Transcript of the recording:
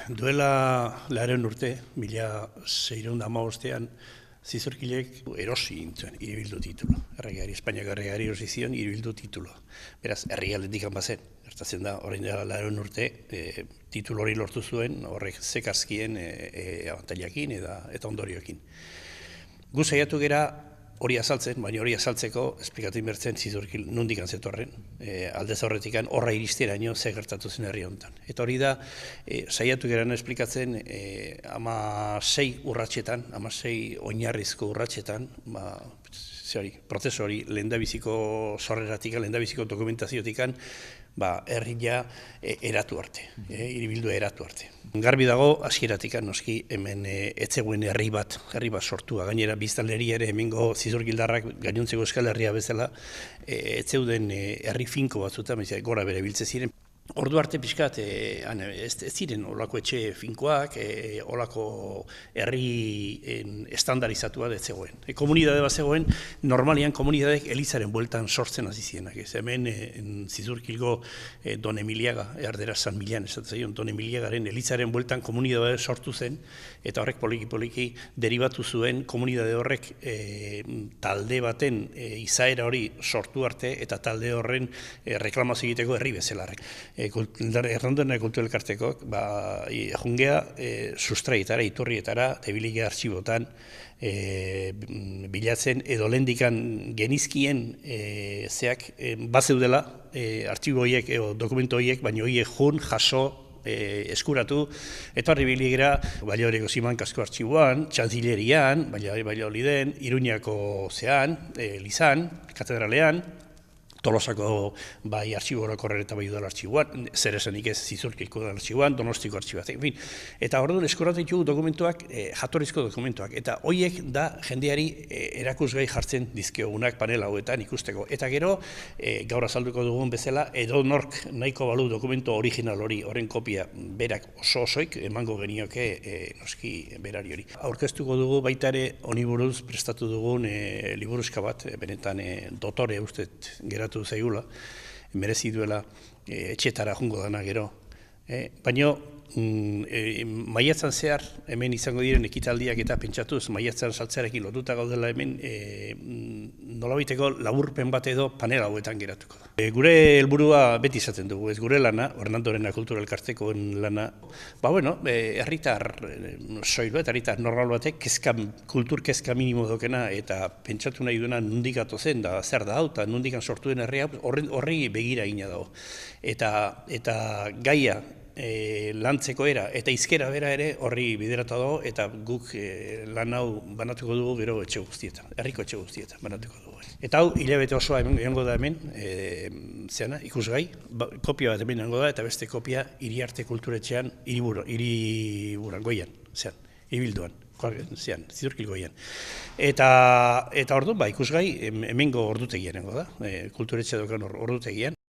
Duela 200 urte, 1615ean, Zizurkilek erosi intzuen, iribildu titulo. Espainiako erregeari erosi zion, iribildu titulo. Beraz, herrialdetik bazen. Gertatzen da, orain dela 200 urte, titulo hori lortu zuen, horrek zekarzkien abantailakin eta ondorioekin. Gu saiatu gera hori azaltzen, baina hori azaltzeko esplikatu inbertzen Zizurkil nondik zetorren, aldez horretikan horra iristeraino ze gertatu zen herri honetan. Eta hori da, saiatu geran esplikatzen 16 urratxetan, 16 oinarrizko urratxetan, prozesu hori lehendabiziko sorreratik, lehendabiziko dokumentaziotikan, herria eratu arte, iribildu eratu arte. Garbi dago, hasieratik noski hemen etzegoen herri bat sortua. Gainera, biztanleri ere hemengo Zizurkildarrak gainontzeko Euskal Herria bezala etzeuden herri finko batzutan, gora bere biltze ziren. Ordu arte pixkat, ez ziren olako etxe finkoak, olako herri estandarizatua ez zegoen. Komunidade bat zegoen, normalian komunidadeek elizaren bueltan sortzen hasi zienak. Hemen Zizurkilgo Don Emiliaga, erdera San Milian esaten zaion, Don Emiliagaren elizaren bueltan komunidade sortu zen, eta horrek poliki-poliki deribatu zuen komunidade horrek talde baten izaera hori sortu arte, eta talde horren reklamazio egiteko herri bezelarrek. Errandena kultu elkartekok, jungea sustraietara, iturrietara, tebilige artxibotan, bilatzen edo lehendikan genizkien zeak bazeudela artxibo horiek, dokumentu horiek, baina horiek jun, jaso, eskuratu, eta horri biligera Baliaoreko Siman Kasko artxiboan, Txantzilerian, Baliaoliden, Iruñako zean, Lizan, katedralean, Tolosako bai artxibo orokorrer eta bai udal artxiboan, zer esanik ez Zizurkilko udal artxiboan, Donostiko artxiboan. Eta orduan eskuratu ditugu dokumentuak, jatorrizko dokumentuak, eta horiek da jendeari erakusgai jartzen dizkiogunak panel hauetan ikusteko. Eta gero, gaur azalduko dugun bezala, edo nork nahiko balu dokumentu original hori, horren kopia berak oso-osoik, emango genioke noski berari hori. Aurkeztuko dugu baita ere honi buruz prestatu dugun liburuzka bat, benetan dotore ustet geratu zaigula, merezi duela etxetara jungo dana gero. Baina maiatzan zehar, hemen izango diren ekitaldiak eta pentsatuz, maiatzan saltzearekin lotuta gaudela hemen, nolabaiteko laburpen bat edo panel hauetan geratuko da. Gure helburua beti izaten dugu, ez gure lana, Hernandorena Kultura Elkartekoen lana, herritar soil bat, herritar normal batek, kultur kezka minimo dokena, eta pentsatu nahi duena nondik zen, da zer da hau, eta nondik sortu den herria, horri begira egina dago. Eta gaia, lantzeko era eta izkera bera ere horri bideratu dago, eta guk lan hau banatuko dugu gero etxe guztietan, herriko etxe guztietan banatuko dugu. Eta hau, hilabete osoa egongo da hemen, ikusgai, kopia bat hemen egongo da, eta beste kopia Iriarte Kulturetxean, Hiriburan, Goian, Iribilduan, Zizurkilgoian. Eta orduan, ikusgai, hemengo ordutegian egongo da, Kulturetxea dokan ordutegian.